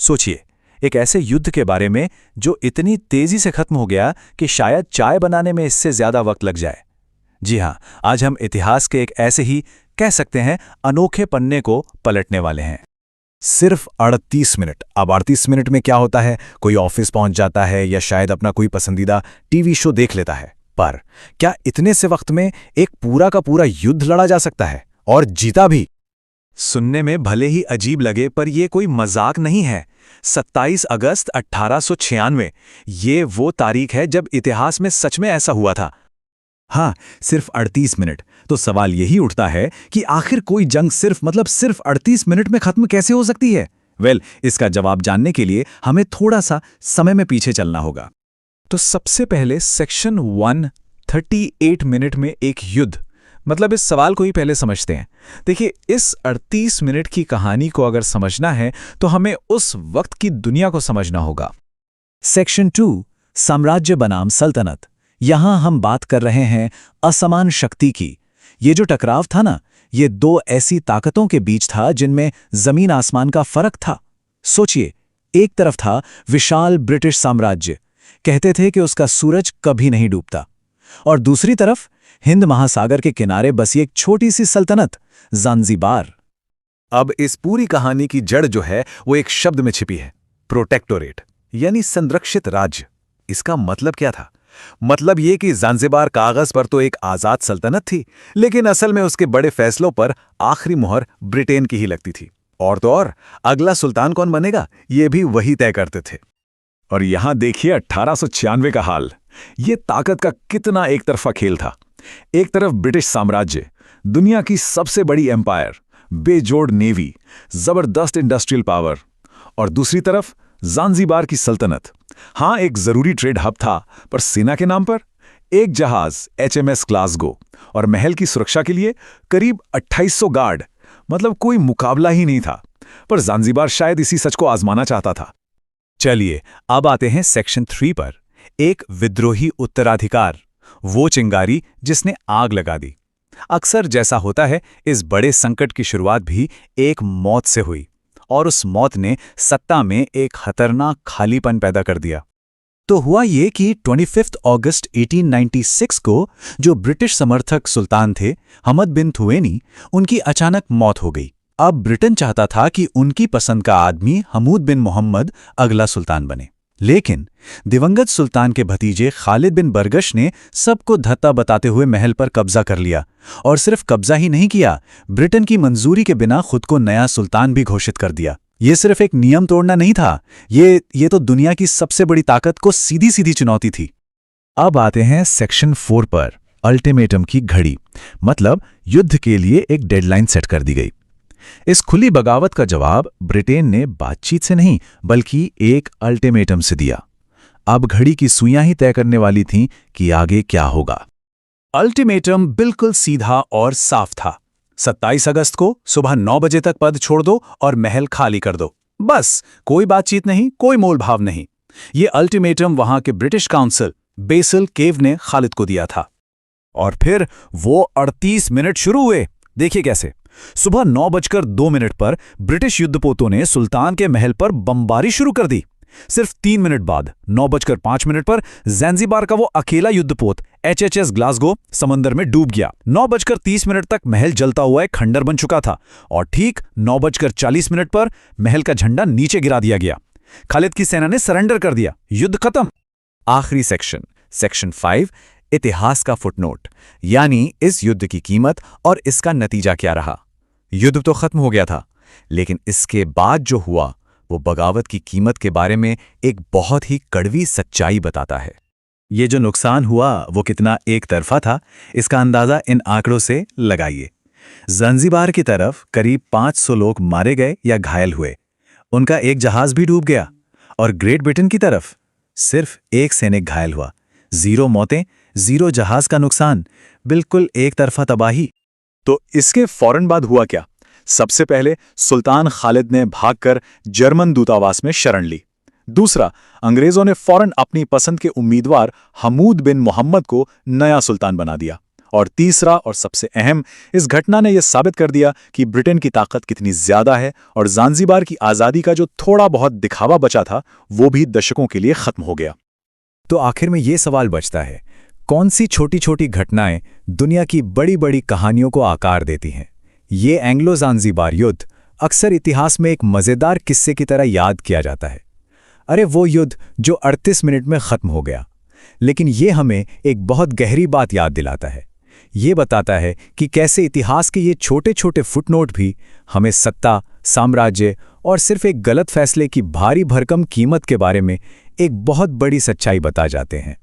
सोचिए, एक ऐसे युद्ध के बारे में जो इतनी तेजी से खत्म हो गया कि शायद चाय बनाने में इससे ज्यादा वक्त लग जाए। जी हां, आज हम इतिहास के एक ऐसे ही, कह सकते हैं, अनोखे पन्ने को पलटने वाले हैं। सिर्फ 38 मिनट। अब 38 मिनट में क्या होता है, कोई ऑफिस पहुंच जाता है या शायद अपना कोई पसंदीदा टीवी शो देख लेता है। पर क्या इतने से वक्त में एक पूरा का पूरा युद्ध लड़ा जा सकता है, और जीता भी? सुनने में भले ही अजीब लगे, पर यह कोई मजाक नहीं है। 27 अगस्त 1896, ये वो तारीख है जब इतिहास में सच में ऐसा हुआ था। हाँ, सिर्फ 38 मिनट। तो सवाल यही उठता है कि आखिर कोई जंग सिर्फ 38 मिनट में खत्म कैसे हो सकती है? इसका जवाब जानने के लिए हमें थोड़ा सा समय में पीछे चलना होगा। तो सबसे पहले सेक्शन 1, 38 मिनट में एक युद्ध, मतलब इस सवाल को ही पहले समझते हैं। देखिए, इस 38 मिनट की कहानी को अगर समझना है तो हमें उस वक्त की दुनिया को समझना होगा। सेक्शन 2, साम्राज्य बनाम सल्तनत। यहां हम बात कर रहे हैं असमान शक्ति की। ये जो टकराव था ना, ये दो ऐसी ताकतों के बीच था जिनमें जमीन आसमान का फर्क था। सोचिए, एक तरफ था विशाल ब्रिटिश साम्राज्य, कहते थे कि उसका सूरज कभी नहीं डूबता, और दूसरी तरफ हिंद महासागर के किनारे बसी एक छोटी सी सल्तनत, ज़ांज़ीबार। अब इस पूरी कहानी की जड़ जो है वो एक शब्द में छिपी है, प्रोटेक्टोरेट, यानी संरक्षित राज्य। इसका मतलब क्या था? मतलब ये कि ज़ांज़ीबार कागज पर तो एक आज़ाद सल्तनत थी, लेकिन असल में उसके बड़े फैसलों पर आखिरी मुहर ब्रिटेन की ही लगती थी। और तो और, अगला सुल्तान कौन बनेगा ये भी वही तय करते थे। और यहां देखिए 1896 का हाल। ये ताकत का कितना एक तरफा खेल था। एक तरफ ब्रिटिश साम्राज्य, दुनिया की सबसे बड़ी एम्पायर, बेजोड़ नेवी, जबरदस्त इंडस्ट्रियल पावर, और दूसरी तरफ ज़ांज़ीबार की सल्तनत। हाँ, एक जरूरी ट्रेड हब था, पर सेना के नाम पर एक जहाज HMS ग्लासगो और महल की सुरक्षा के लिए करीब 2800 गार्ड। मतलब कोई मुकाबला ही नहीं था। पर ज़ांज़ीबार शायद इसी सच को आजमाना चाहता था। चलिए, अब आते हैं सेक्शन 3 पर। एक विद्रोही उत्तराधिकार, वो चिंगारी जिसने आग लगा दी। अक्सर जैसा होता है, इस बड़े संकट की शुरुआत भी एक मौत से हुई, और उस मौत ने सत्ता में एक खतरनाक खालीपन पैदा कर दिया। तो हुआ ये कि 25 अगस्त 1896 को जो ब्रिटिश समर्थक सुल्तान थे, हमद बिन थुवेनी, उनकी अचानक मौत हो गई। अब ब्रिटेन चाहता था कि उनकी पसंद का आदमी हमूद बिन मोहम्मद अगला सुल्तान बने। लेकिन दिवंगत सुल्तान के भतीजे खालिद बिन बरगश ने सबको धत्ता बताते हुए महल पर कब्जा कर लिया, और सिर्फ कब्जा ही नहीं किया, ब्रिटेन की मंजूरी के बिना खुद को नया सुल्तान भी घोषित कर दिया। ये सिर्फ एक नियम तोड़ना नहीं था, ये तो दुनिया की सबसे बड़ी ताकत को सीधी सीधी चुनौती थी। अब आते हैं सेक्शन 4 पर, अल्टीमेटम की घड़ी। मतलब युद्ध के लिए एक डेडलाइन सेट कर दी गई। इस खुली बगावत का जवाब ब्रिटेन ने बातचीत से नहीं, बल्कि एक अल्टीमेटम से दिया। अब घड़ी की सुइयां ही तय करने वाली थीं कि आगे क्या होगा। अल्टीमेटम बिल्कुल सीधा और साफ था। 27 अगस्त को सुबह 9 बजे तक पद छोड़ दो और महल खाली कर दो। बस, कोई बातचीत नहीं, कोई मोलभाव नहीं। ये अल्टीमेटम वहां के ब्रिटिश काउंसिल बेसिल केव ने खालिद को दिया था। और फिर वो 38 मिनट शुरू हुए। देखिए कैसे। सुबह 9:02 पर ब्रिटिश युद्धपोतों ने सुल्तान के महल पर बमबारी शुरू कर दी। सिर्फ 3 मिनट बाद 9:05 पर ज़ांज़ीबार का वो अकेला युद्धपोत HHS ग्लासगो समंदर में डूब गया। 9:30 तक महल जलता हुआ एक खंडर बन चुका था, और ठीक 9:40 पर महल का झंडा नीचे गिरा दिया गया। खालिद की सेना ने सरेंडर कर दिया। युद्ध खत्म। आखिरी सेक्शन 5, इतिहास का फुटनोट, यानी इस युद्ध की कीमत और इसका नतीजा क्या रहा। युद्ध तो खत्म हो गया था, लेकिन इसके बाद जो हुआ वो बगावत की कीमत के बारे में एक बहुत ही कड़वी सच्चाई बताता है। ये जो नुकसान हुआ वो कितना एक तरफा था, इसका अंदाजा इन आंकड़ों से लगाइए। ज़ांज़ीबार की तरफ करीब 500 लोग मारे गए या घायल हुए, उनका एक जहाज भी डूब गया। और ग्रेट ब्रिटेन की तरफ सिर्फ एक सैनिक घायल हुआ। 0 मौतें, 0 जहाज का नुकसान, बिल्कुल एक तरफा तबाही। तो इसके फौरन बाद हुआ क्या? सबसे पहले सुल्तान खालिद ने भागकर जर्मन दूतावास में शरण ली। दूसरा, अंग्रेजों ने फौरन अपनी पसंद के उम्मीदवार हमूद बिन मोहम्मद को नया सुल्तान बना दिया। और तीसरा और सबसे अहम, इस घटना ने यह साबित कर दिया कि ब्रिटेन की ताकत कितनी ज्यादा है और ज़ांज़ीबार की आज़ादी का जो थोड़ा बहुत दिखावा बचा था वो भी दशकों के लिए खत्म हो गया। तो आखिर में ये सवाल बचता है, कौन सी छोटी छोटी घटनाएं दुनिया की बड़ी बड़ी कहानियों को आकार देती हैं? ये एंग्लो ज़ांज़ीबार युद्ध अक्सर इतिहास में एक मज़ेदार किस्से की तरह याद किया जाता है। अरे वो युद्ध जो 38 मिनट में ख़त्म हो गया। लेकिन ये हमें एक बहुत गहरी बात याद दिलाता है। ये बताता है कि कैसे इतिहास के ये छोटे छोटे फुटनोट भी हमें सत्ता, साम्राज्य और सिर्फ एक गलत फैसले की भारी भरकम कीमत के बारे में एक बहुत बड़ी सच्चाई बता जाते हैं।